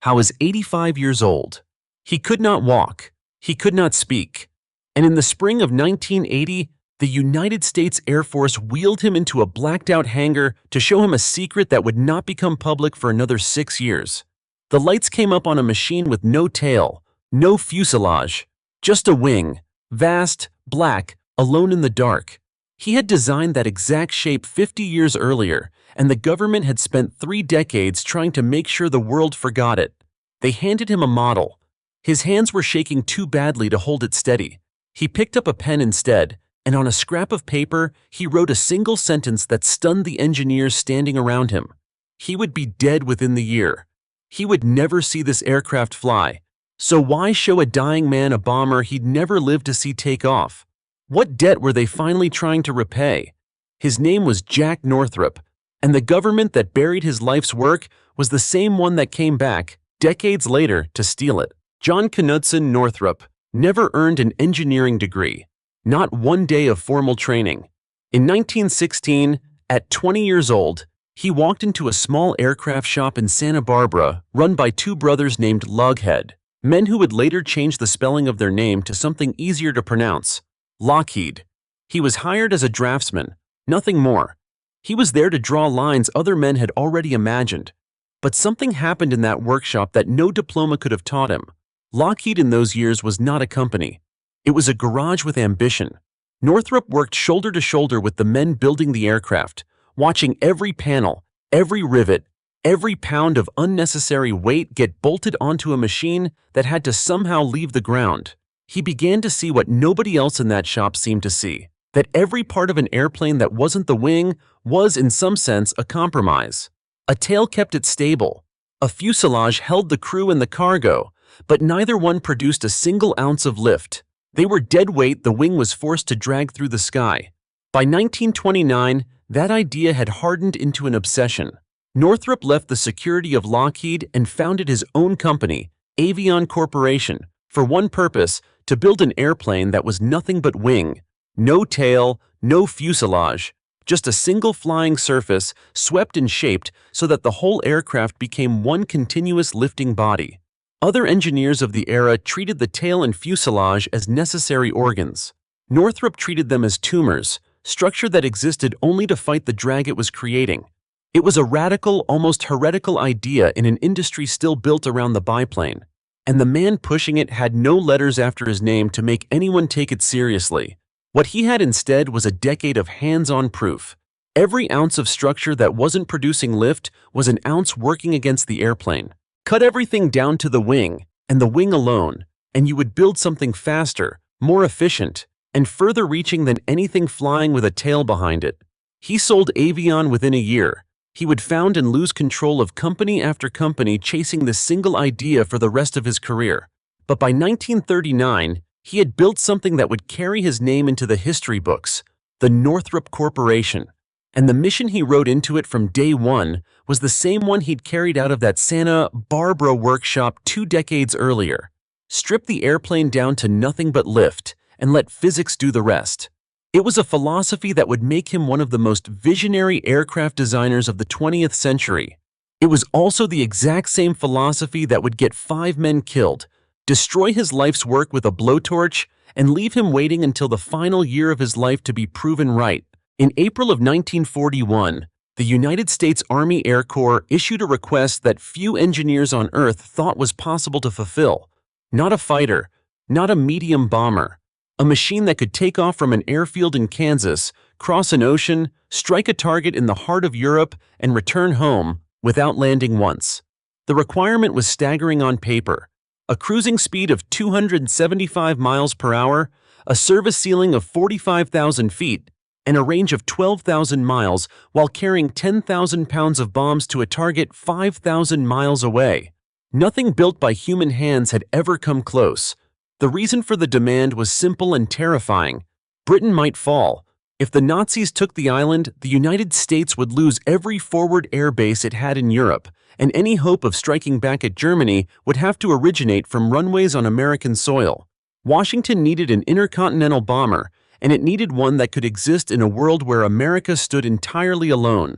how is 85 years old. He could not walk, he could not speak, and in the spring of 1980, the United States Air Force wheeled him into a blacked-out hangar to show him a secret that would not become public for another 6 years. The lights came up on a machine with no tail, no fuselage, just a wing, vast, black, alone in the dark. He had designed that exact shape 50 years earlier, and the government had spent 3 decades trying to make sure the world forgot it. They handed him a model. His hands were shaking too badly to hold it steady. He picked up a pen instead, and on a scrap of paper, he wrote a single sentence that stunned the engineers standing around him. He would be dead within the year. He would never see this aircraft fly. So why show a dying man a bomber he'd never lived to see take off? What debt were they finally trying to repay? His name was Jack Northrop, and the government that buried his life's work was the same one that came back, decades later, to steal it. John Knudsen Northrop never earned an engineering degree. Not one day of formal training. In 1916, at 20 years old, he walked into a small aircraft shop in Santa Barbara run by 2 brothers named Lughead, men who would later change the spelling of their name to something easier to pronounce, Lockheed. He was hired as a draftsman, nothing more. He was there to draw lines other men had already imagined. But something happened in that workshop that no diploma could have taught him. Lockheed in those years was not a company. It was a garage with ambition. Northrop worked shoulder to shoulder with the men building the aircraft, watching every panel, every rivet, every pound of unnecessary weight get bolted onto a machine that had to somehow leave the ground. He began to see what nobody else in that shop seemed to see, that every part of an airplane that wasn't the wing was, in some sense, a compromise. A tail kept it stable. A fuselage held the crew and the cargo, but neither one produced a single ounce of lift. They were dead weight the wing was forced to drag through the sky. By 1929, that idea had hardened into an obsession. Northrop left the security of Lockheed and founded his own company, Aviation Corporation, for one purpose, to build an airplane that was nothing but wing. No tail, no fuselage, just a single flying surface swept and shaped so that the whole aircraft became one continuous lifting body. Other engineers of the era treated the tail and fuselage as necessary organs. Northrop treated them as tumors, structure that existed only to fight the drag it was creating. It was a radical, almost heretical idea in an industry still built around the biplane, and the man pushing it had no letters after his name to make anyone take it seriously. What he had instead was a decade of hands-on proof. Every ounce of structure that wasn't producing lift was an ounce working against the airplane. Cut everything down to the wing, and the wing alone, and you would build something faster, more efficient, and further reaching than anything flying with a tail behind it. He sold Aviation within a year. He would found and lose control of company after company chasing this single idea for the rest of his career. But by 1939, he had built something that would carry his name into the history books, the Northrop Corporation. And the mission he wrote into it from day one was the same one he'd carried out of that Santa Barbara workshop 2 decades earlier. Strip the airplane down to nothing but lift, and let physics do the rest. It was a philosophy that would make him one of the most visionary aircraft designers of the 20th century. It was also the exact same philosophy that would get 5 men killed, destroy his life's work with a blowtorch, and leave him waiting until the final year of his life to be proven right. In April of 1941, the United States Army Air Corps issued a request that few engineers on Earth thought was possible to fulfill. Not a fighter, not a medium bomber, a machine that could take off from an airfield in Kansas, cross an ocean, strike a target in the heart of Europe, and return home without landing once. The requirement was staggering on paper. A cruising speed of 275 miles per hour, a service ceiling of 45,000 feet, and a range of 12,000 miles while carrying 10,000 pounds of bombs to a target 5,000 miles away. Nothing built by human hands had ever come close. The reason for the demand was simple and terrifying. Britain might fall. If the Nazis took the island, the United States would lose every forward air base it had in Europe, and any hope of striking back at Germany would have to originate from runways on American soil. Washington needed an intercontinental bomber, and it needed one that could exist in a world where America stood entirely alone.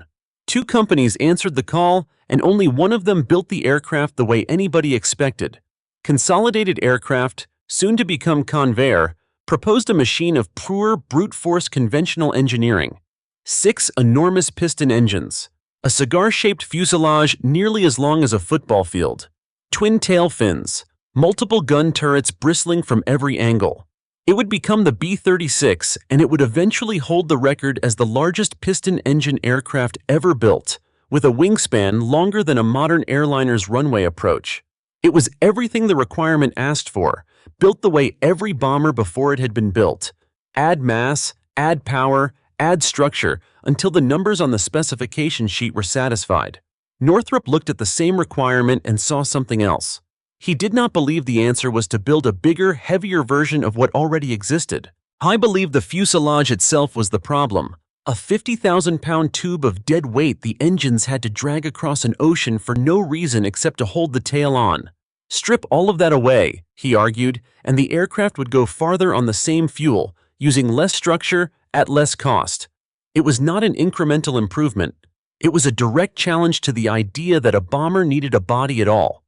Two companies answered the call, and only one of them built the aircraft the way anybody expected. Consolidated Aircraft, soon to become Convair, proposed a machine of pure brute force conventional engineering. 6 enormous piston engines, a cigar-shaped fuselage nearly as long as a football field, twin tail fins, multiple gun turrets bristling from every angle. It would become the B-36, and it would eventually hold the record as the largest piston engine aircraft ever built, with a wingspan longer than a modern airliner's runway approach. It was everything the requirement asked for, built the way every bomber before it had been built. Add mass, add power, add structure, until the numbers on the specification sheet were satisfied. Northrop looked at the same requirement and saw something else. He did not believe the answer was to build a bigger, heavier version of what already existed. I believe the fuselage itself was the problem. A 50,000-pound tube of dead weight the engines had to drag across an ocean for no reason except to hold the tail on. Strip all of that away, he argued, and the aircraft would go farther on the same fuel, using less structure at less cost. It was not an incremental improvement. It was a direct challenge to the idea that a bomber needed a body at all.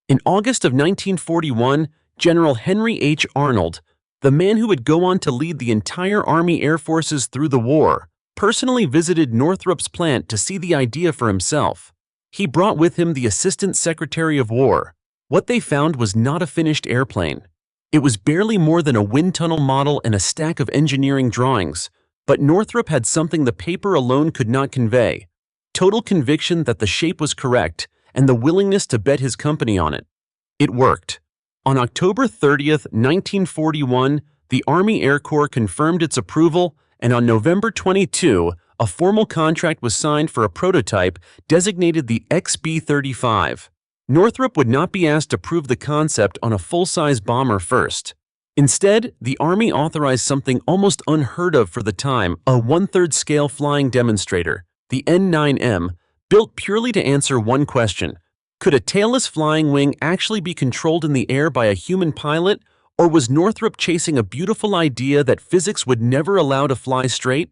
In August of 1941, General Henry H. Arnold, the man who would go on to lead the entire Army Air Forces through the war, personally visited Northrop's plant to see the idea for himself. He brought with him the Assistant Secretary of War. What they found was not a finished airplane. It was barely more than a wind tunnel model and a stack of engineering drawings, but Northrop had something the paper alone could not convey: total conviction that the shape was correct and the willingness to bet his company on it. It worked. On October 30th, 1941, the Army Air Corps confirmed its approval, and on November 22, a formal contract was signed for a prototype designated the XB-35. Northrop would not be asked to prove the concept on a full-size bomber first. Instead, the Army authorized something almost unheard of for the time, a 1/3 scale flying demonstrator, the N9M, built purely to answer one question: could a tailless flying wing actually be controlled in the air by a human pilot, or was Northrop chasing a beautiful idea that physics would never allow to fly straight?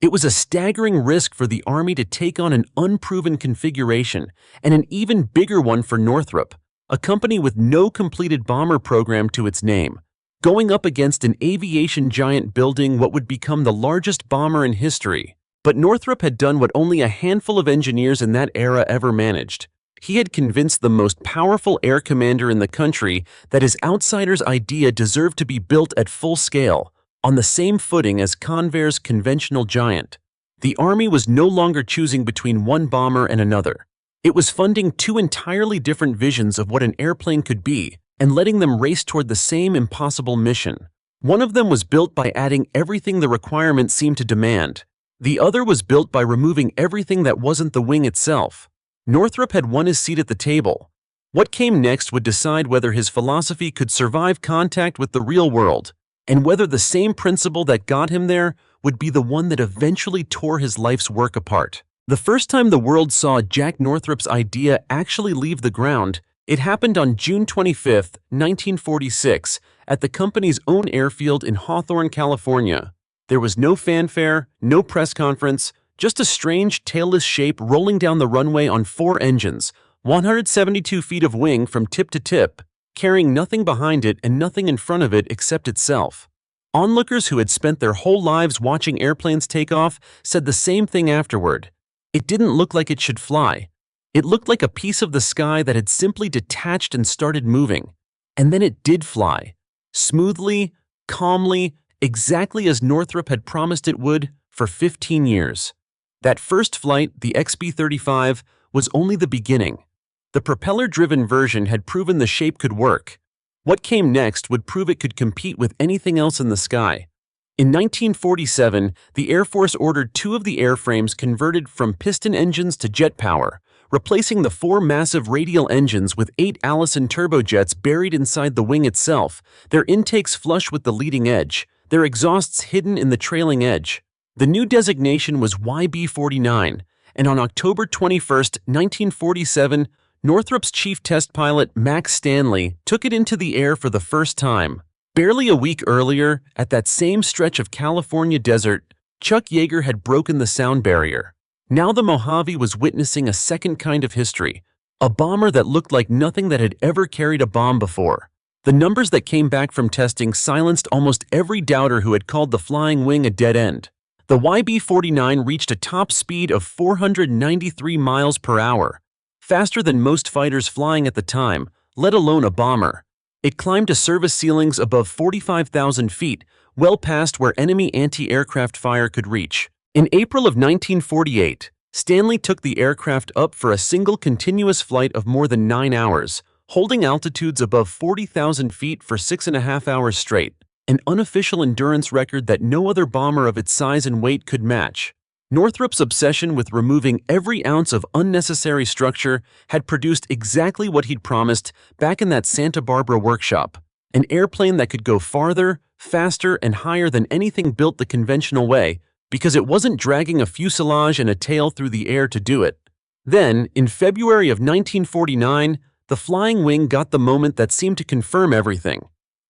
It was a staggering risk for the Army to take on an unproven configuration, and an even bigger one for Northrop, a company with no completed bomber program to its name, going up against an aviation giant building what would become the largest bomber in history. But Northrop had done what only a handful of engineers in that era ever managed. He had convinced the most powerful air commander in the country that his outsider's idea deserved to be built at full scale, on the same footing as Convair's conventional giant. The Army was no longer choosing between one bomber and another. It was funding two entirely different visions of what an airplane could be and letting them race toward the same impossible mission. One of them was built by adding everything the requirement seemed to demand. The other was built by removing everything that wasn't the wing itself. Northrop had won his seat at the table. What came next would decide whether his philosophy could survive contact with the real world, and whether the same principle that got him there would be the one that eventually tore his life's work apart. The first time the world saw Jack Northrop's idea actually leave the ground, it happened on June 25, 1946, at the company's own airfield in Hawthorne, California. There was no fanfare, no press conference, just a strange tailless shape rolling down the runway on 4 engines, 172 feet of wing from tip to tip, carrying nothing behind it and nothing in front of it except itself. Onlookers who had spent their whole lives watching airplanes take off said the same thing afterward. It didn't look like it should fly. It looked like a piece of the sky that had simply detached and started moving. And then it did fly. Smoothly, calmly, exactly as Northrop had promised it would for 15 years. That first flight, the XB-35, was only the beginning. The propeller-driven version had proven the shape could work. What came next would prove it could compete with anything else in the sky. In 1947, the Air Force ordered 2 of the airframes converted from piston engines to jet power, replacing the 4 massive radial engines with 8 Allison turbojets buried inside the wing itself, their intakes flush with the leading edge, their exhausts hidden in the trailing edge. The new designation was YB-49, and on October 21, 1947, Northrop's chief test pilot, Max Stanley, took it into the air for the first time. Barely a week earlier, at that same stretch of California desert, Chuck Yeager had broken the sound barrier. Now the Mojave was witnessing a second kind of history, a bomber that looked like nothing that had ever carried a bomb before. The numbers that came back from testing silenced almost every doubter who had called the flying wing a dead end. The YB-49 reached a top speed of 493 miles per hour, faster than most fighters flying at the time, let alone a bomber. It climbed to service ceilings above 45,000 feet, well past where enemy anti-aircraft fire could reach. In April of 1948, Stanley took the aircraft up for a single continuous flight of more than 9 hours, holding altitudes above 40,000 feet for 6.5 hours straight, an unofficial endurance record that no other bomber of its size and weight could match. Northrop's obsession with removing every ounce of unnecessary structure had produced exactly what he'd promised back in that Santa Barbara workshop, an airplane that could go farther, faster, and higher than anything built the conventional way, because it wasn't dragging a fuselage and a tail through the air to do it. Then, in February of 1949, the flying wing got the moment that seemed to confirm everything.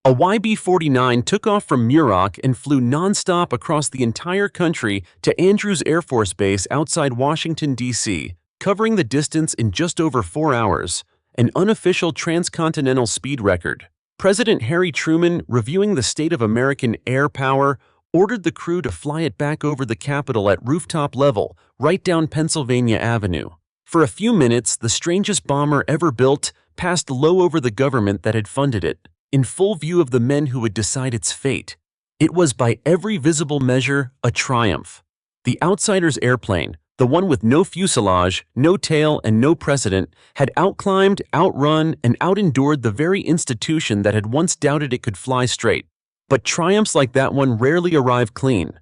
A YB-49 took off from Muroc and flew nonstop across the entire country to Andrews Air Force Base outside Washington, D.C., covering the distance in just over 4 hours, an unofficial transcontinental speed record. President Harry Truman, reviewing the state of American air power, ordered the crew to fly it back over the Capitol at rooftop level, right down Pennsylvania Avenue. For a few minutes, the strangest bomber ever built passed low over the government that had funded it, in full view of the men who would decide its fate. It was by every visible measure a triumph. The outsider's airplane, the one with no fuselage, no tail, and no precedent, had outclimbed, outrun, and outendured the very institution that had once doubted it could fly straight. But triumphs like that one rarely arrive clean.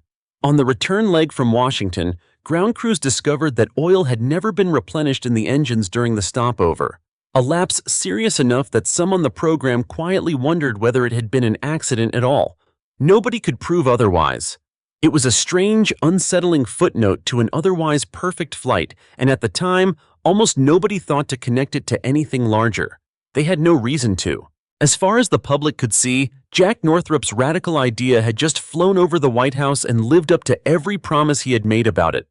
On the return leg from Washington, ground crews discovered that oil had never been replenished in the engines during the stopover, a lapse serious enough that some on the program quietly wondered whether it had been an accident at all. Nobody could prove otherwise. It was a strange, unsettling footnote to an otherwise perfect flight, and at the time, almost nobody thought to connect it to anything larger. They had no reason to. As far as the public could see, Jack Northrop's radical idea had just flown over the White House and lived up to every promise he had made about it.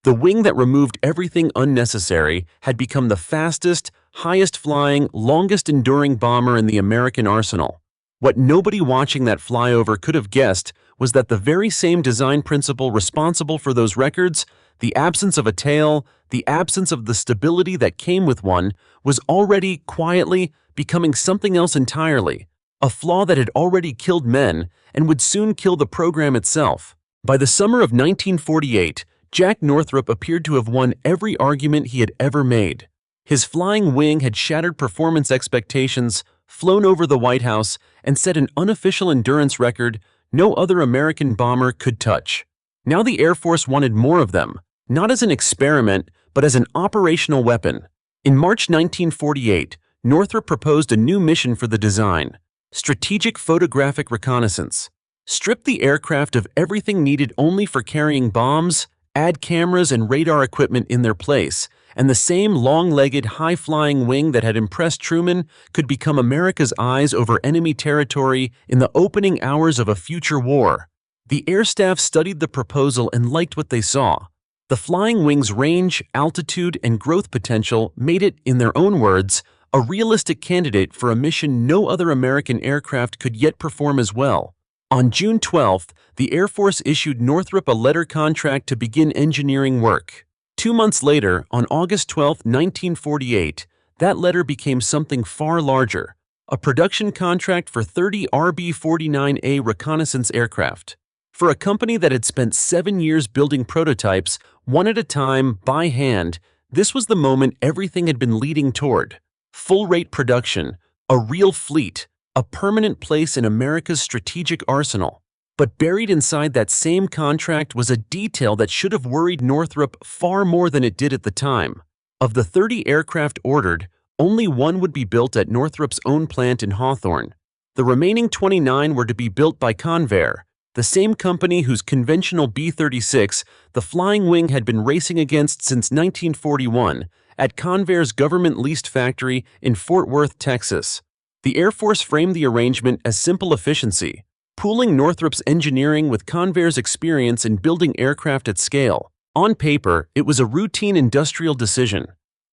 The wing that removed everything unnecessary had become the fastest, highest-flying, longest-enduring bomber in the American arsenal. What nobody watching that flyover could have guessed was that the very same design principle responsible for those records, the absence of a tail, the absence of the stability that came with one, was already, quietly, becoming something else entirely, a flaw that had already killed men and would soon kill the program itself. By the summer of 1948, Jack Northrop appeared to have won every argument he had ever made. His flying wing had shattered performance expectations, flown over the White House, and set an unofficial endurance record no other American bomber could touch. Now the Air Force wanted more of them, not as an experiment, but as an operational weapon. In March 1948, Northrop proposed a new mission for the design: strategic photographic reconnaissance. Strip the aircraft of everything needed only for carrying bombs, add cameras and radar equipment in their place, and the same long-legged, high-flying wing that had impressed Truman could become America's eyes over enemy territory in the opening hours of a future war. The air staff studied the proposal and liked what they saw. The flying wing's range, altitude, and growth potential made it, in their own words, a realistic candidate for a mission no other American aircraft could yet perform as well. On June 12th, the Air Force issued Northrop a letter contract to begin engineering work. 2 months later, on August 12, 1948, that letter became something far larger: a production contract for 30 RB-49A reconnaissance aircraft. For a company that had spent 7 years building prototypes, one at a time, by hand, this was the moment everything had been leading toward. Full-rate production, a real fleet, a permanent place in America's strategic arsenal. But buried inside that same contract was a detail that should have worried Northrop far more than it did at the time. Of the 30 aircraft ordered, only one would be built at Northrop's own plant in Hawthorne. The remaining 29 were to be built by Convair, the same company whose conventional B-36 the flying wing had been racing against since 1941 at Convair's government-leased factory in Fort Worth, Texas. The Air Force framed the arrangement as simple efficiency, pooling Northrop's engineering with Convair's experience in building aircraft at scale. On paper, it was a routine industrial decision.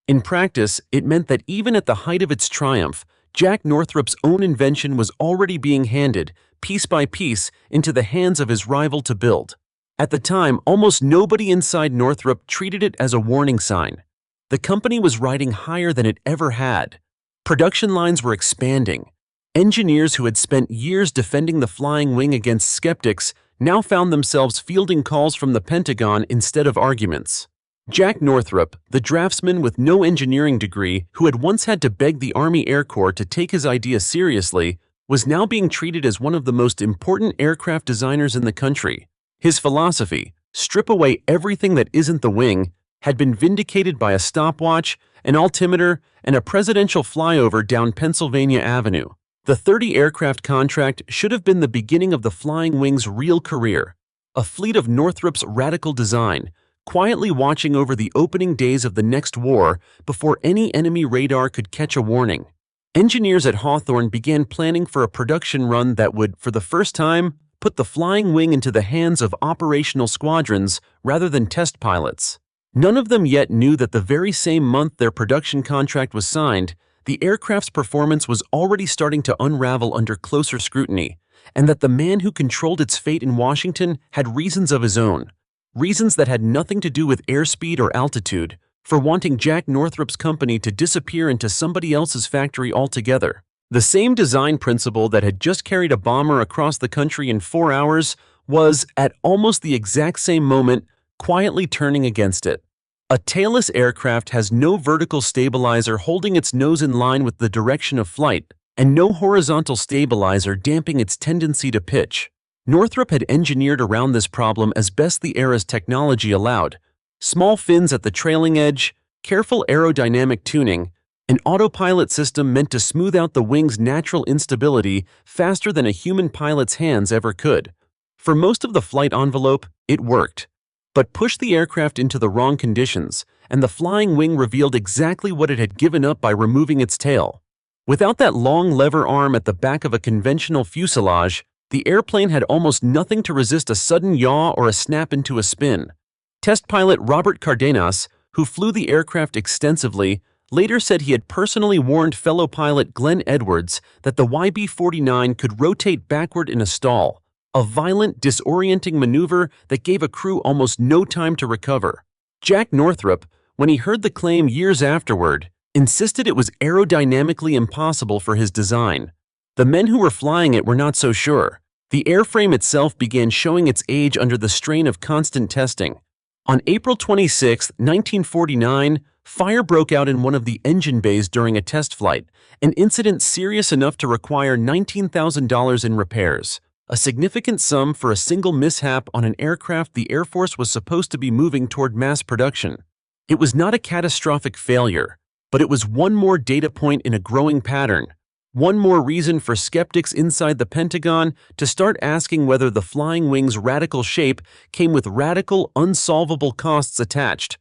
In practice, it meant that even at the height of its triumph, Jack Northrop's own invention was already being handed, piece by piece, into the hands of his rival to build. At the time, almost nobody inside Northrop treated it as a warning sign. The company was riding higher than it ever had. Production lines were expanding. Engineers who had spent years defending the flying wing against skeptics now found themselves fielding calls from the Pentagon instead of arguments. Jack Northrop, the draftsman with no engineering degree who had once had to beg the Army Air Corps to take his idea seriously, was now being treated as one of the most important aircraft designers in the country. His philosophy, strip away everything that isn't the wing, had been vindicated by a stopwatch, an altimeter, and a presidential flyover down Pennsylvania Avenue. The 30-aircraft contract should have been the beginning of the flying wing's real career. A fleet of Northrop's radical design, quietly watching over the opening days of the next war before any enemy radar could catch a warning. Engineers at Hawthorne began planning for a production run that would, for the first time, put the flying wing into the hands of operational squadrons rather than test pilots. None of them yet knew that the very same month their production contract was signed, the aircraft's performance was already starting to unravel under closer scrutiny, and that the man who controlled its fate in Washington had reasons of his own, reasons that had nothing to do with airspeed or altitude, for wanting Jack Northrop's company to disappear into somebody else's factory altogether. The same design principle that had just carried a bomber across the country in 4 hours was, at almost the exact same moment, quietly turning against it. A tailless aircraft has no vertical stabilizer holding its nose in line with the direction of flight, and no horizontal stabilizer damping its tendency to pitch. Northrop had engineered around this problem as best the era's technology allowed. Small fins at the trailing edge, careful aerodynamic tuning, an autopilot system meant to smooth out the wing's natural instability faster than a human pilot's hands ever could. For most of the flight envelope, it worked. But push the aircraft into the wrong conditions, and the flying wing revealed exactly what it had given up by removing its tail. Without that long lever arm at the back of a conventional fuselage, the airplane had almost nothing to resist a sudden yaw or a snap into a spin. Test pilot Robert Cardenas, who flew the aircraft extensively, later said he had personally warned fellow pilot Glenn Edwards that the YB-49 could rotate backward in a stall, a violent, disorienting maneuver that gave a crew almost no time to recover. Jack Northrop, when he heard the claim years afterward, insisted it was aerodynamically impossible for his design. The men who were flying it were not so sure. The airframe itself began showing its age under the strain of constant testing. On April 26, 1949, fire broke out in one of the engine bays during a test flight, an incident serious enough to require $19,000 in repairs, a significant sum for a single mishap on an aircraft the Air Force was supposed to be moving toward mass production. It was not a catastrophic failure, but it was one more data point in a growing pattern, one more reason for skeptics inside the Pentagon to start asking whether the flying wing's radical shape came with radical, unsolvable costs attached.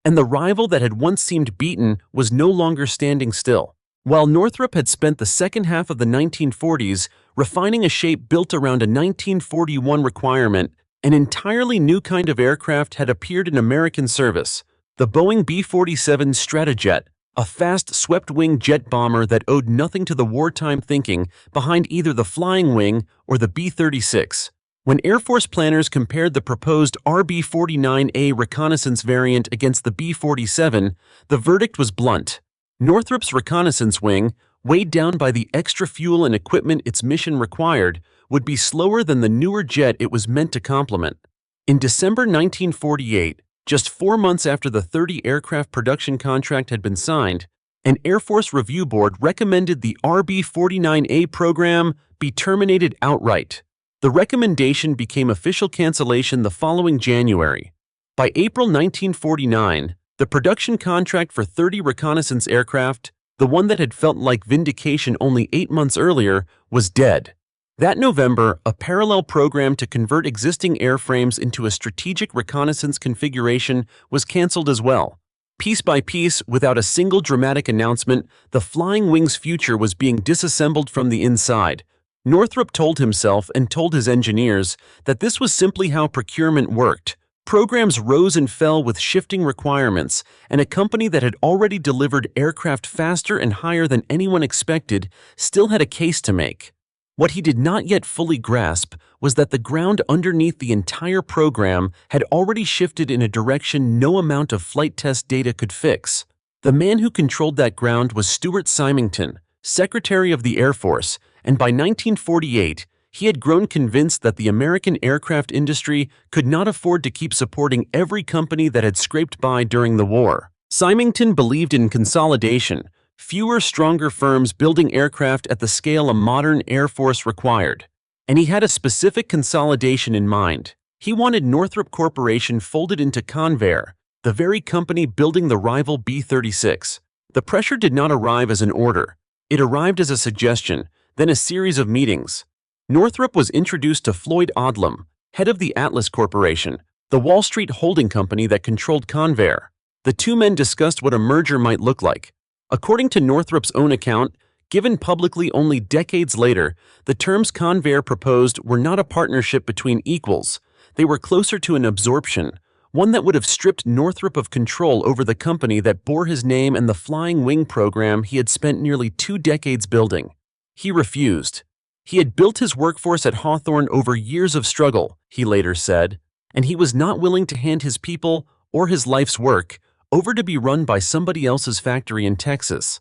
And the rival that had once seemed beaten was no longer standing still. While Northrop had spent the second half of the 1940s refining a shape built around a 1941 requirement, an entirely new kind of aircraft had appeared in American service, the Boeing B-47 Stratojet, a fast, swept-wing jet bomber that owed nothing to the wartime thinking behind either the flying wing or the B-36. When Air Force planners compared the proposed RB-49A reconnaissance variant against the B-47, the verdict was blunt. Northrop's reconnaissance wing, weighed down by the extra fuel and equipment its mission required, would be slower than the newer jet it was meant to complement. In December 1948, just 4 months after the 30-aircraft production contract had been signed, an Air Force Review Board recommended the RB-49A program be terminated outright. The recommendation became official cancellation the following January. By April 1949, the production contract for 30 reconnaissance aircraft, the one that had felt like vindication only 8 months earlier, was dead. That November, a parallel program to convert existing airframes into a strategic reconnaissance configuration was canceled as well. Piece by piece, without a single dramatic announcement, the flying wing's future was being disassembled from the inside. Northrop told himself and told his engineers that this was simply how procurement worked. Programs rose and fell with shifting requirements, and a company that had already delivered aircraft faster and higher than anyone expected still had a case to make. What he did not yet fully grasp was that the ground underneath the entire program had already shifted in a direction no amount of flight test data could fix. The man who controlled that ground was Stuart Symington, Secretary of the Air Force, and by 1948, he had grown convinced that the American aircraft industry could not afford to keep supporting every company that had scraped by during the war. Symington believed in consolidation, fewer, stronger firms building aircraft at the scale a modern Air Force required. And he had a specific consolidation in mind. He wanted Northrop Corporation folded into Convair, the very company building the rival B-36. The pressure did not arrive as an order. It arrived as a suggestion, then a series of meetings. Northrop was introduced to Floyd Odlum, head of the Atlas Corporation, the Wall Street holding company that controlled Convair. The two men discussed what a merger might look like. According to Northrop's own account, given publicly only decades later, the terms Convair proposed were not a partnership between equals. They were closer to an absorption, one that would have stripped Northrop of control over the company that bore his name and the flying wing program he had spent nearly 2 decades building. He refused. He had built his workforce at Hawthorne over years of struggle, he later said, and he was not willing to hand his people, or his life's work, over to be run by somebody else's factory in Texas.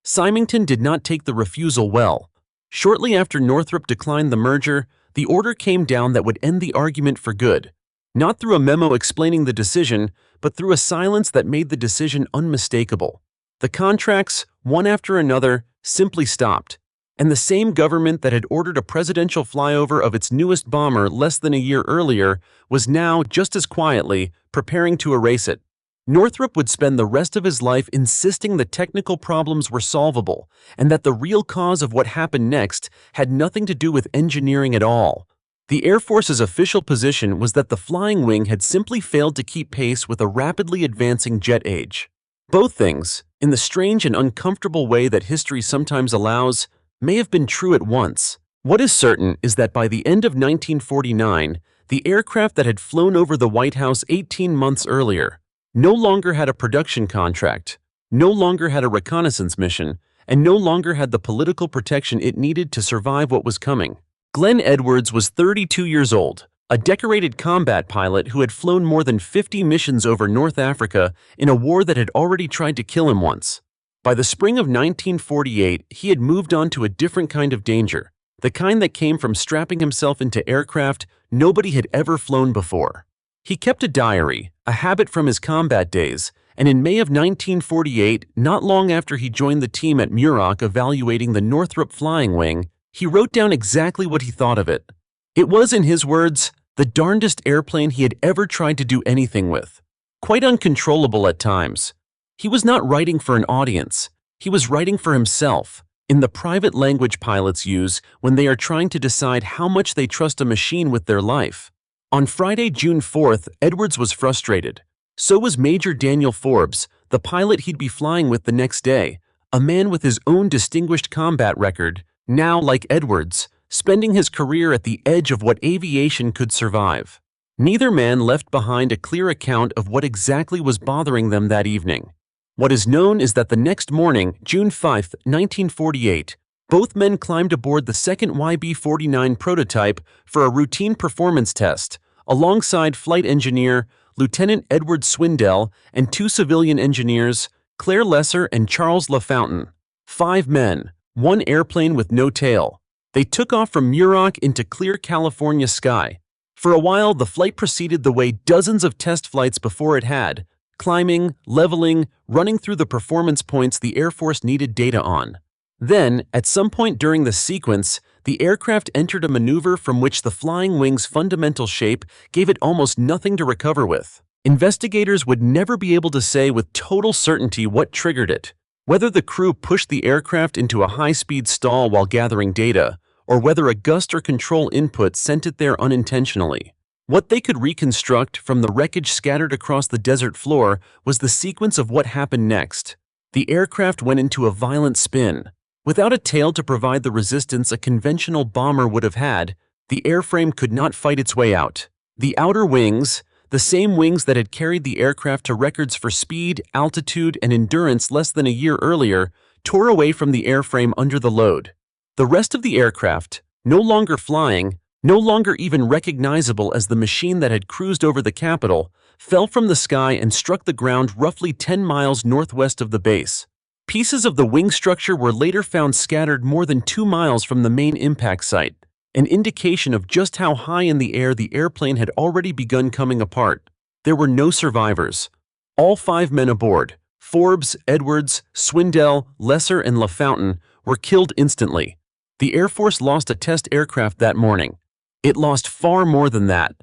Symington did not take the refusal well. Shortly after Northrop declined the merger, the order came down that would end the argument for good, not through a memo explaining the decision, but through a silence that made the decision unmistakable. The contracts, one after another, simply stopped. And the same government that had ordered a presidential flyover of its newest bomber less than a year earlier was now, just as quietly, preparing to erase it. Northrop would spend the rest of his life insisting the technical problems were solvable and that the real cause of what happened next had nothing to do with engineering at all. The Air Force's official position was that the flying wing had simply failed to keep pace with a rapidly advancing jet age. Both things, in the strange and uncomfortable way that history sometimes allows, may have been true at once. What is certain is that by the end of 1949, the aircraft that had flown over the White House 18 months earlier no longer had a production contract, no longer had a reconnaissance mission, and no longer had the political protection it needed to survive what was coming. Glenn Edwards was 32 years old, a decorated combat pilot who had flown more than 50 missions over North Africa in a war that had already tried to kill him once. By the spring of 1948, he had moved on to a different kind of danger, the kind that came from strapping himself into aircraft nobody had ever flown before. He kept a diary, a habit from his combat days, and in May of 1948, not long after he joined the team at Muroc evaluating the Northrop flying wing, he wrote down exactly what he thought of it. It was, in his words, the darndest airplane he had ever tried to do anything with. Quite uncontrollable at times. He was not writing for an audience. He was writing for himself, in the private language pilots use when they are trying to decide how much they trust a machine with their life. On Friday, June 4th, Edwards was frustrated. So was Major Daniel Forbes, the pilot he'd be flying with the next day, a man with his own distinguished combat record, now, like Edwards, spending his career at the edge of what aviation could survive. Neither man left behind a clear account of what exactly was bothering them that evening. What is known is that the next morning, June 5, 1948, both men climbed aboard the second YB-49 prototype for a routine performance test, alongside flight engineer Lieutenant Edward Swindell and 2 civilian engineers, Claire Lesser and Charles LaFountain. 5 men, 1 airplane with no tail. They took off from Muroc into clear California sky. For a while, the flight proceeded the way dozens of test flights before it had, climbing, leveling, running through the performance points the Air Force needed data on. Then, at some point during the sequence, the aircraft entered a maneuver from which the flying wing's fundamental shape gave it almost nothing to recover with. Investigators would never be able to say with total certainty what triggered it, whether the crew pushed the aircraft into a high-speed stall while gathering data, or whether a gust or control input sent it there unintentionally. What they could reconstruct from the wreckage scattered across the desert floor was the sequence of what happened next. The aircraft went into a violent spin. Without a tail to provide the resistance a conventional bomber would have had, the airframe could not fight its way out. The outer wings, the same wings that had carried the aircraft to records for speed, altitude, and endurance less than a year earlier, tore away from the airframe under the load. The rest of the aircraft, no longer flying, no longer even recognizable as the machine that had cruised over the Capitol, fell from the sky and struck the ground roughly 10 miles northwest of the base. Pieces of the wing structure were later found scattered more than 2 miles from the main impact site, an indication of just how high in the air the airplane had already begun coming apart. There were no survivors. All 5 men aboard, Forbes, Edwards, Swindell, Lesser, and LaFountain, were killed instantly. The Air Force lost a test aircraft that morning. It lost far more than that.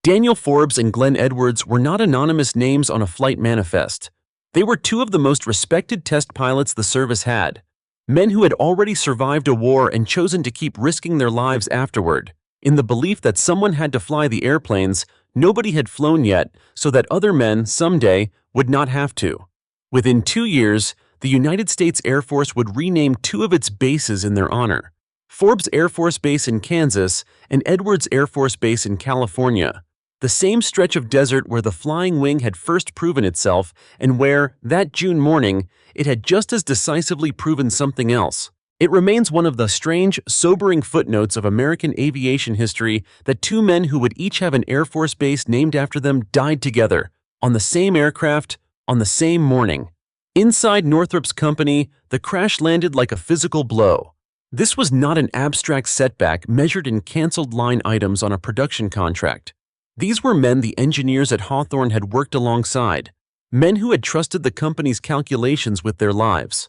Daniel Forbes and Glenn Edwards were not anonymous names on a flight manifest. They were 2 of the most respected test pilots the service had. Men who had already survived a war and chosen to keep risking their lives afterward, in the belief that someone had to fly the airplanes nobody had flown yet so that other men, someday, would not have to. Within 2 years, the United States Air Force would rename 2 of its bases in their honor: Forbes Air Force Base in Kansas and Edwards Air Force Base in California, the same stretch of desert where the flying wing had first proven itself and where, that June morning, it had just as decisively proven something else. It remains one of the strange, sobering footnotes of American aviation history that 2 men who would each have an Air Force base named after them died together, on the same aircraft, on the same morning. Inside Northrop's company, the crash landed like a physical blow. This was not an abstract setback measured in canceled line items on a production contract. These were men the engineers at Hawthorne had worked alongside, men who had trusted the company's calculations with their lives.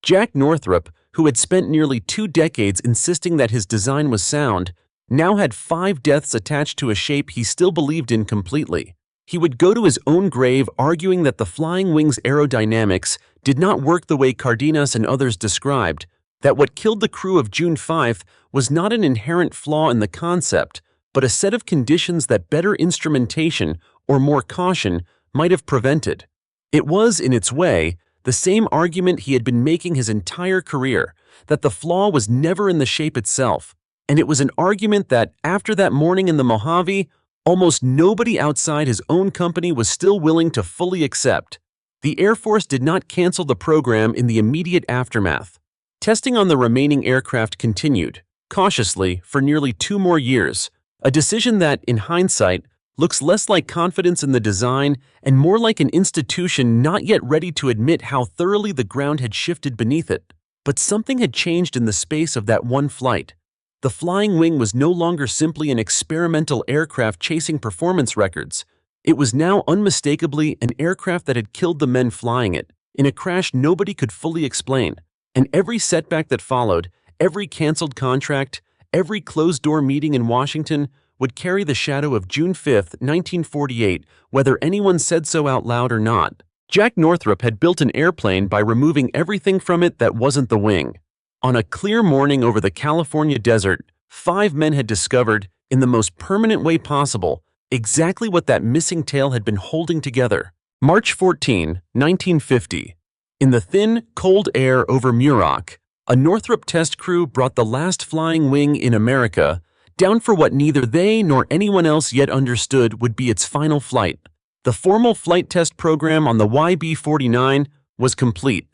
Jack Northrop, who had spent nearly 2 decades insisting that his design was sound, now had 5 deaths attached to a shape he still believed in completely. He would go to his own grave arguing that the flying wing's aerodynamics did not work the way Cardenas and others described, that what killed the crew of June 5th was not an inherent flaw in the concept, but a set of conditions that better instrumentation, or more caution, might have prevented. It was, in its way, the same argument he had been making his entire career, that the flaw was never in the shape itself, and it was an argument that, after that morning in the Mojave, almost nobody outside his own company was still willing to fully accept. The Air Force did not cancel the program in the immediate aftermath. Testing on the remaining aircraft continued, cautiously, for nearly 2 more years, a decision that, in hindsight, looks less like confidence in the design and more like an institution not yet ready to admit how thoroughly the ground had shifted beneath it. But something had changed in the space of that one flight. The flying wing was no longer simply an experimental aircraft chasing performance records. It was now unmistakably an aircraft that had killed the men flying it, in a crash nobody could fully explain. And every setback that followed, every canceled contract, every closed-door meeting in Washington would carry the shadow of June 5, 1948, whether anyone said so out loud or not. Jack Northrop had built an airplane by removing everything from it that wasn't the wing. On a clear morning over the California desert, 5 men had discovered, in the most permanent way possible, exactly what that missing tail had been holding together. March 14, 1950. In the thin, cold air over Muroc, a Northrop test crew brought the last flying wing in America down for what neither they nor anyone else yet understood would be its final flight. The formal flight test program on the YB-49 was complete.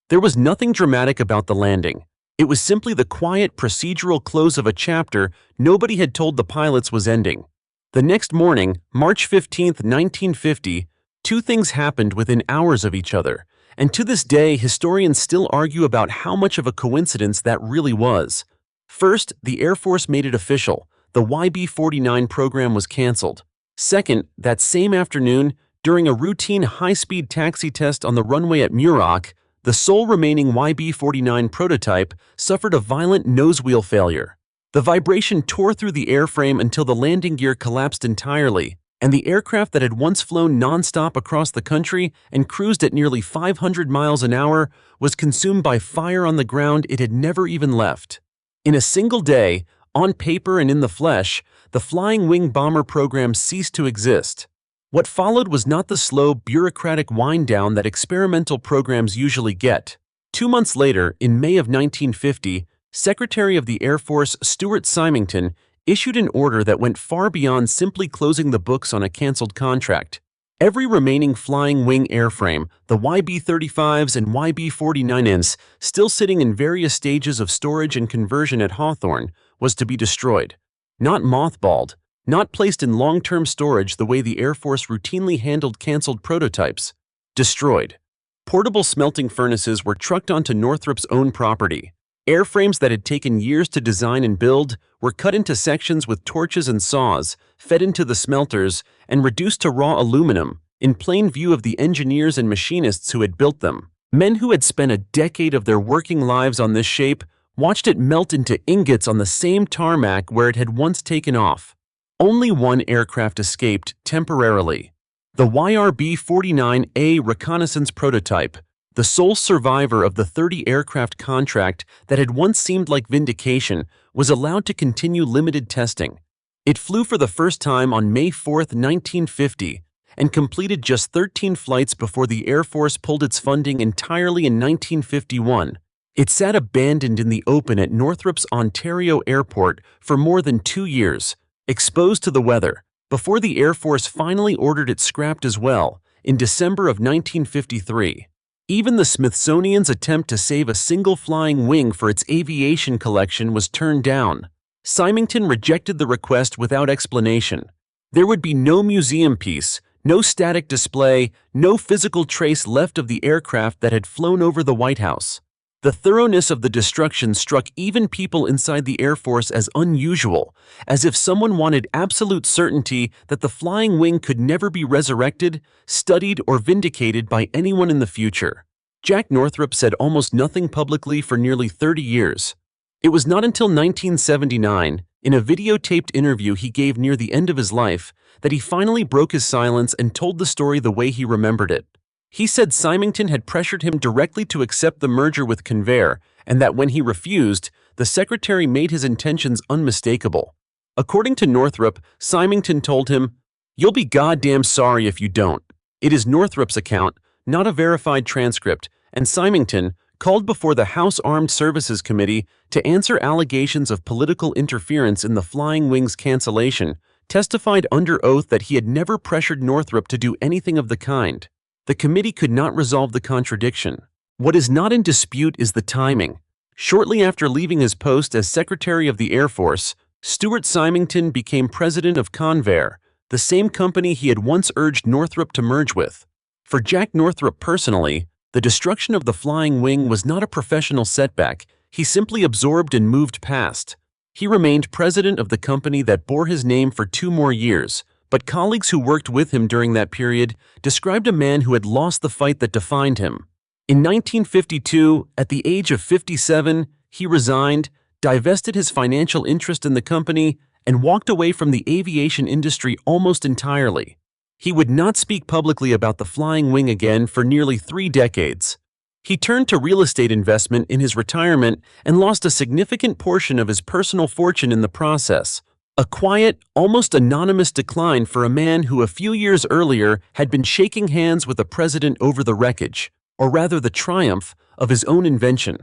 There was nothing dramatic about the landing. It was simply the quiet procedural close of a chapter nobody had told the pilots was ending. The next morning, March 15, 1950, 2 things happened within hours of each other, and to this day historians still argue about how much of a coincidence that really was. First, the Air Force made it official. The YB-49 program was canceled. Second, that same afternoon, during a routine high-speed taxi test on the runway at Muroc, the sole remaining YB-49 prototype suffered a violent nose-wheel failure. The vibration tore through the airframe until the landing gear collapsed entirely, and the aircraft that had once flown non-stop across the country and cruised at nearly 500 miles an hour was consumed by fire on the ground it had never even left. In a single day, on paper and in the flesh, the Flying Wing Bomber program ceased to exist. What followed was not the slow, bureaucratic wind-down that experimental programs usually get. 2 months later, in May of 1950, Secretary of the Air Force Stuart Symington issued an order that went far beyond simply closing the books on a canceled contract. Every remaining flying wing airframe, the YB-35s and YB-49s, still sitting in various stages of storage and conversion at Hawthorne, was to be destroyed. Not mothballed, not placed in long-term storage the way the Air Force routinely handled canceled prototypes. Destroyed. Portable smelting furnaces were trucked onto Northrop's own property. Airframes that had taken years to design and build were cut into sections with torches and saws, fed into the smelters, and reduced to raw aluminum, in plain view of the engineers and machinists who had built them. Men who had spent a decade of their working lives on this shape watched it melt into ingots on the same tarmac where it had once taken off. Only one aircraft escaped temporarily. The YRB-49A reconnaissance prototype, the sole survivor of the 30-aircraft contract that had once seemed like vindication, was allowed to continue limited testing. It flew for the first time on May 4, 1950, and completed just 13 flights before the Air Force pulled its funding entirely in 1951. It sat abandoned in the open at Northrop's Ontario Airport for more than 2 years, exposed to the weather, before the Air Force finally ordered it scrapped as well, in December of 1953. Even the Smithsonian's attempt to save a single flying wing for its aviation collection was turned down. Symington rejected the request without explanation. There would be no museum piece, no static display, no physical trace left of the aircraft that had flown over the White House. The thoroughness of the destruction struck even people inside the Air Force as unusual, as if someone wanted absolute certainty that the flying wing could never be resurrected, studied, or vindicated by anyone in the future. Jack Northrop said almost nothing publicly for nearly 30 years. It was not until 1979, in a videotaped interview he gave near the end of his life, that he finally broke his silence and told the story the way he remembered it. He said Symington had pressured him directly to accept the merger with Convair, and that when he refused, the secretary made his intentions unmistakable. According to Northrop, Symington told him, "You'll be goddamn sorry if you don't." It is Northrop's account, not a verified transcript, and Symington, called before the House Armed Services Committee to answer allegations of political interference in the flying wing's cancellation, testified under oath that he had never pressured Northrop to do anything of the kind. The committee could not resolve the contradiction. What is not in dispute is the timing. Shortly after leaving his post as Secretary of the Air Force, Stuart Symington became president of Convair, the same company he had once urged Northrop to merge with. For Jack Northrop personally, the destruction of the flying wing was not a professional setback. He simply absorbed and moved past. He remained president of the company that bore his name for 2 more years, but colleagues who worked with him during that period described a man who had lost the fight that defined him. In 1952, at the age of 57, he resigned, divested his financial interest in the company, and walked away from the aviation industry almost entirely. He would not speak publicly about the flying wing again for nearly 3 decades. He turned to real estate investment in his retirement and lost a significant portion of his personal fortune in the process. A quiet, almost anonymous decline for a man who a few years earlier had been shaking hands with a president over the wreckage, or rather the triumph, of his own invention.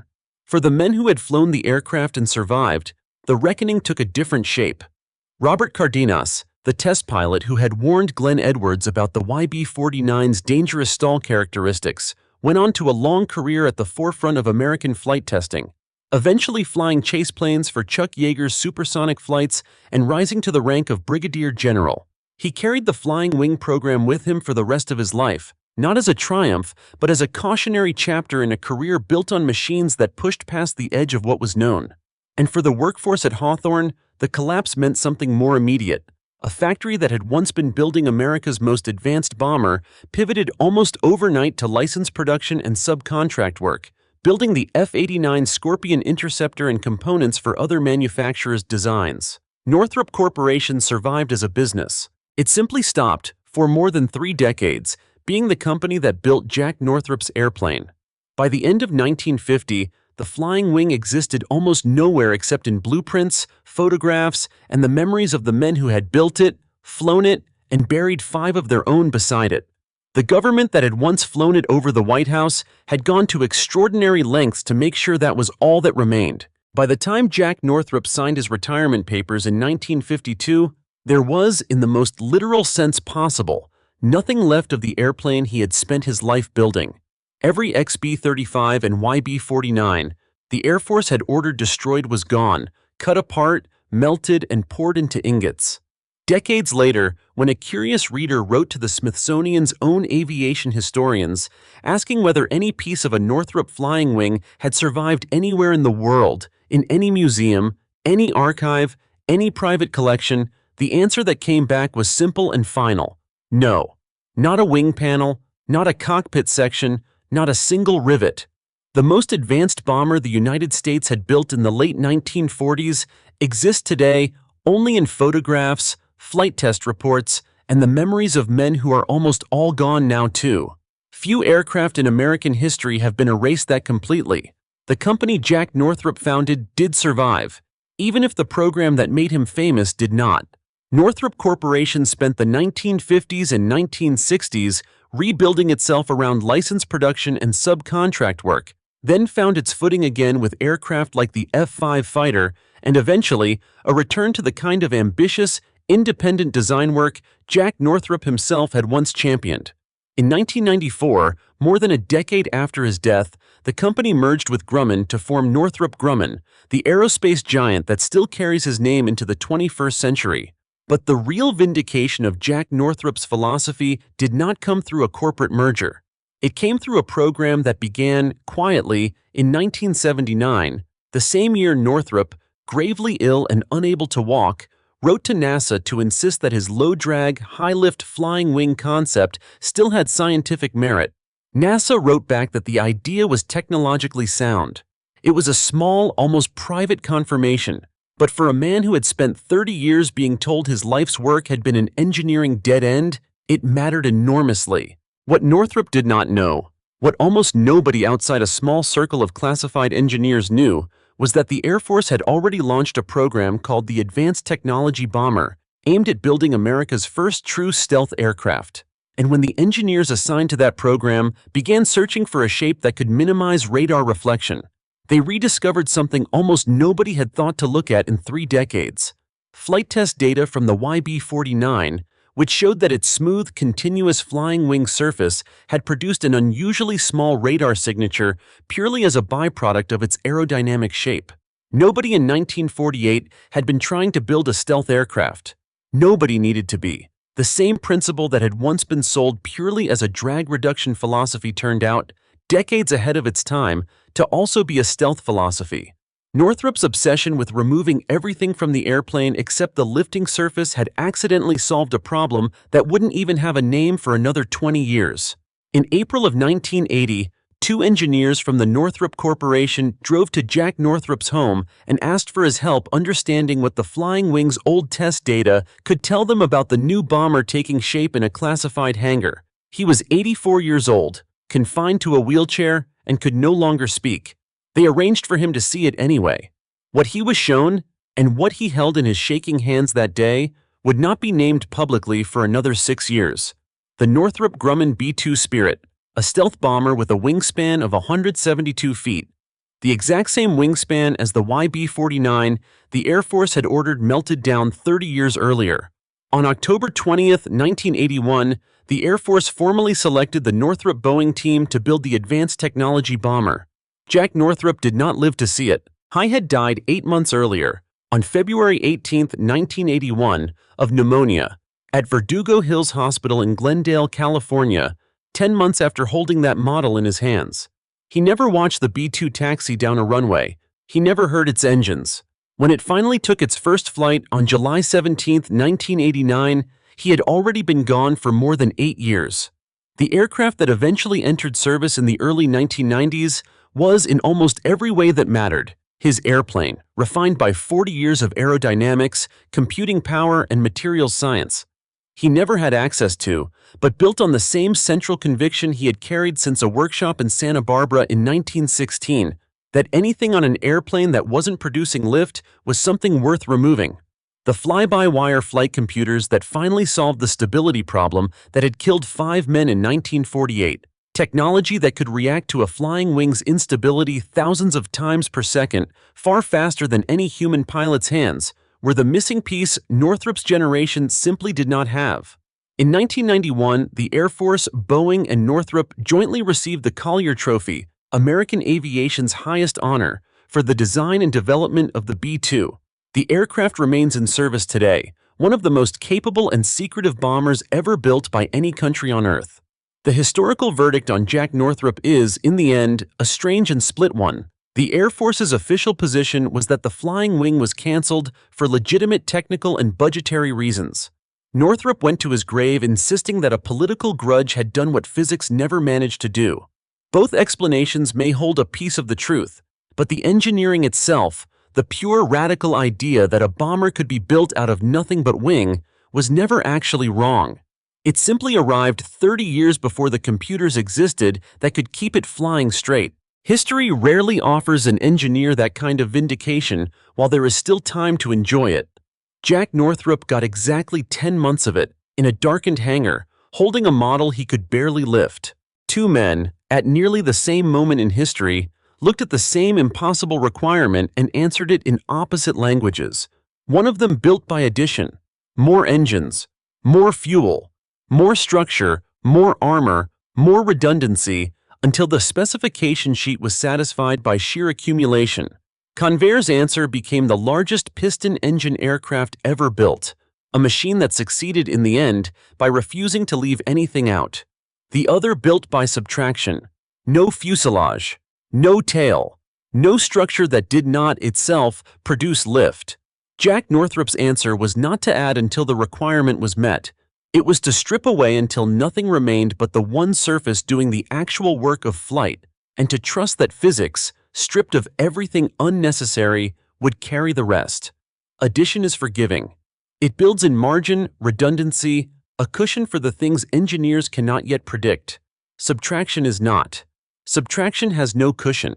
For the men who had flown the aircraft and survived, the reckoning took a different shape. Robert Cardenas, the test pilot who had warned Glenn Edwards about the YB-49's dangerous stall characteristics, went on to a long career at the forefront of American flight testing, eventually flying chase planes for Chuck Yeager's supersonic flights and rising to the rank of brigadier general. He carried the flying wing program with him for the rest of his life, not as a triumph, but as a cautionary chapter in a career built on machines that pushed past the edge of what was known. And for the workforce at Hawthorne, the collapse meant something more immediate. A factory that had once been building America's most advanced bomber pivoted almost overnight to license production and subcontract work, building the F-89 Scorpion interceptor and components for other manufacturers' designs. Northrop Corporation survived as a business. It simply stopped, for more than 3 decades, being the company that built Jack Northrop's airplane. By the end of 1950, the flying wing existed almost nowhere except in blueprints, photographs, and the memories of the men who had built it, flown it, and buried 5 of their own beside it. The government that had once flown it over the White House had gone to extraordinary lengths to make sure that was all that remained. By the time Jack Northrop signed his retirement papers in 1952, there was, in the most literal sense possible, nothing left of the airplane he had spent his life building. Every XB-35 and YB-49 the Air Force had ordered destroyed was gone, cut apart, melted, and poured into ingots. Decades later, when a curious reader wrote to the Smithsonian's own aviation historians, asking whether any piece of a Northrop flying wing had survived anywhere in the world, in any museum, any archive, any private collection, the answer that came back was simple and final. No. Not a wing panel, not a cockpit section, not a single rivet. The most advanced bomber the United States had built in the late 1940s exists today only in photographs, flight test reports, and the memories of men who are almost all gone now too. Few aircraft in American history have been erased that completely. The company Jack Northrop founded did survive, even if the program that made him famous did not. Northrop Corporation spent the 1950s and 1960s rebuilding itself around license production and subcontract work, then found its footing again with aircraft like the F-5 fighter, and eventually a return to the kind of ambitious, independent design work Jack Northrop himself had once championed. In 1994, more than a decade after his death, the company merged with Grumman to form Northrop Grumman, the aerospace giant that still carries his name into the 21st century. But the real vindication of Jack Northrop's philosophy did not come through a corporate merger. It came through a program that began, quietly, in 1979, the same year Northrop, gravely ill and unable to walk, wrote to NASA to insist that his low-drag, high-lift flying wing concept still had scientific merit. NASA wrote back that the idea was technologically sound. It was a small, almost private confirmation, but for a man who had spent 30 years being told his life's work had been an engineering dead end, it mattered enormously. What Northrop did not know, what almost nobody outside a small circle of classified engineers knew, was that the Air Force had already launched a program called the Advanced Technology Bomber, aimed at building America's first true stealth aircraft. And when the engineers assigned to that program began searching for a shape that could minimize radar reflection, they rediscovered something almost nobody had thought to look at in 3 decades. Flight test data from the YB-49, which showed that its smooth, continuous flying wing surface had produced an unusually small radar signature purely as a byproduct of its aerodynamic shape. Nobody in 1948 had been trying to build a stealth aircraft. Nobody needed to be. The same principle that had once been sold purely as a drag reduction philosophy turned out, decades ahead of its time, to also be a stealth philosophy. Northrop's obsession with removing everything from the airplane except the lifting surface had accidentally solved a problem that wouldn't even have a name for another 20 years. In April of 1980, 2 engineers from the Northrop Corporation drove to Jack Northrop's home and asked for his help understanding what the flying wing's old test data could tell them about the new bomber taking shape in a classified hangar. He was 84 years old, confined to a wheelchair, and could no longer speak. They arranged for him to see it anyway. What he was shown, and what he held in his shaking hands that day, would not be named publicly for another 6 years. The Northrop Grumman B-2 Spirit, a stealth bomber with a wingspan of 172 feet. The exact same wingspan as the YB-49 the Air Force had ordered melted down 30 years earlier. On October 20th, 1981, the Air Force formally selected the Northrop Boeing team to build the Advanced Technology Bomber. Jack Northrop did not live to see it. He had died 8 months earlier, on February 18, 1981, of pneumonia, at Verdugo Hills Hospital in Glendale, California, 10 months after holding that model in his hands. He never watched the B-2 taxi down a runway. He never heard its engines. When it finally took its first flight on July 17, 1989, he had already been gone for more than 8 years. The aircraft that eventually entered service in the early 1990s was, in almost every way that mattered, his airplane, refined by 40 years of aerodynamics, computing power, and materials science. He never had access to, but built on the same central conviction he had carried since a workshop in Santa Barbara in 1916, that anything on an airplane that wasn't producing lift was something worth removing. The fly-by-wire flight computers that finally solved the stability problem that had killed 5 men in 1948. Technology that could react to a flying wing's instability thousands of times per second, far faster than any human pilot's hands, were the missing piece Northrop's generation simply did not have. In 1991, the Air Force, Boeing, and Northrop jointly received the Collier Trophy, American aviation's highest honor, for the design and development of the B-2. The aircraft remains in service today, one of the most capable and secretive bombers ever built by any country on Earth. The historical verdict on Jack Northrop is, in the end, a strange and split one. The Air Force's official position was that the flying wing was canceled for legitimate technical and budgetary reasons. Northrop went to his grave insisting that a political grudge had done what physics never managed to do. Both explanations may hold a piece of the truth, but the engineering itself, the pure radical idea that a bomber could be built out of nothing but wing, was never actually wrong. It simply arrived 30 years before the computers existed that could keep it flying straight. History rarely offers an engineer that kind of vindication while there is still time to enjoy it. Jack Northrop got exactly 10 months of it, in a darkened hangar, holding a model he could barely lift. Two men, at nearly the same moment in history, looked at the same impossible requirement and answered it in opposite languages. One of them built by addition: more engines, more fuel, more structure, more armor, more redundancy, until the specification sheet was satisfied by sheer accumulation. Convair's answer became the largest piston-engine aircraft ever built, a machine that succeeded in the end by refusing to leave anything out. The other built by subtraction: no fuselage, no tail, no structure that did not, itself, produce lift. Jack Northrop's answer was not to add until the requirement was met. It was to strip away until nothing remained but the one surface doing the actual work of flight, and to trust that physics, stripped of everything unnecessary, would carry the rest. Addition is forgiving. It builds in margin, redundancy, a cushion for the things engineers cannot yet predict. Subtraction is not. Subtraction has no cushion.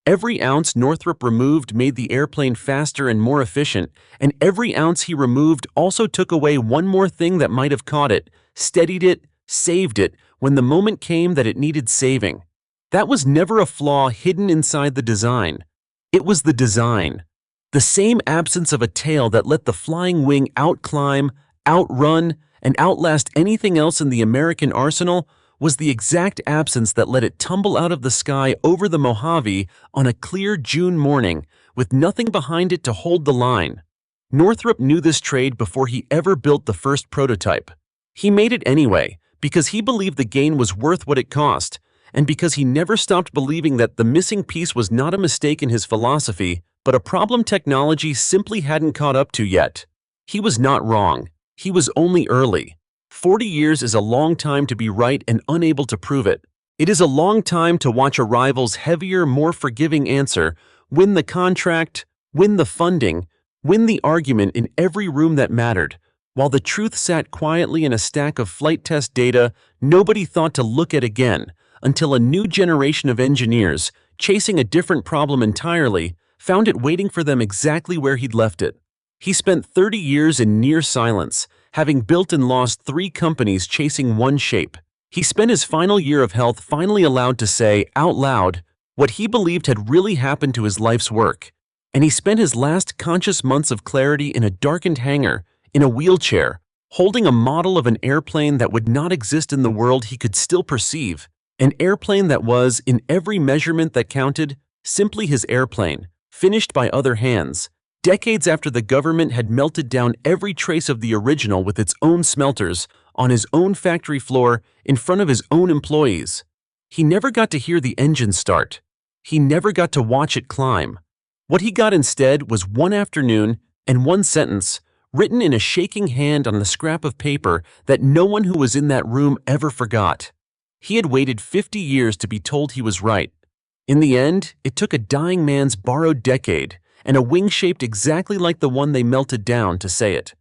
Every ounce Northrop removed made the airplane faster and more efficient, and every ounce he removed also took away one more thing that might have caught it, steadied it, saved it when the moment came that it needed saving. That was never a flaw hidden inside the design. It was the design. The same absence of a tail that let the flying wing outclimb, outrun, and outlast anything else in the American arsenal was the exact absence that let it tumble out of the sky over the Mojave on a clear June morning with nothing behind it to hold the line. Northrop knew this trade before he ever built the first prototype. He made it anyway because he believed the gain was worth what it cost, and because he never stopped believing that the missing piece was not a mistake in his philosophy, but a problem technology simply hadn't caught up to yet. He was not wrong. He was only early. 40 years is a long time to be right and unable to prove it. It is a long time to watch a rival's heavier, more forgiving answer win the contract, win the funding, win the argument in every room that mattered, while the truth sat quietly in a stack of flight test data nobody thought to look at again, until a new generation of engineers, chasing a different problem entirely, found it waiting for them exactly where he'd left it. He spent 30 years in near silence, having built and lost 3 companies chasing one shape. He spent his final year of health finally allowed to say, out loud, what he believed had really happened to his life's work. And he spent his last conscious months of clarity in a darkened hangar, in a wheelchair, holding a model of an airplane that would not exist in the world he could still perceive. An airplane that was, in every measurement that counted, simply his airplane, finished by other hands, decades after the government had melted down every trace of the original with its own smelters, on his own factory floor, in front of his own employees. He never got to hear the engine start. He never got to watch it climb. What he got instead was one afternoon and one sentence, written in a shaking hand on a scrap of paper that no one who was in that room ever forgot. He had waited 50 years to be told he was right. In the end, it took a dying man's borrowed decade and a wing shaped exactly like the one they melted down to say it.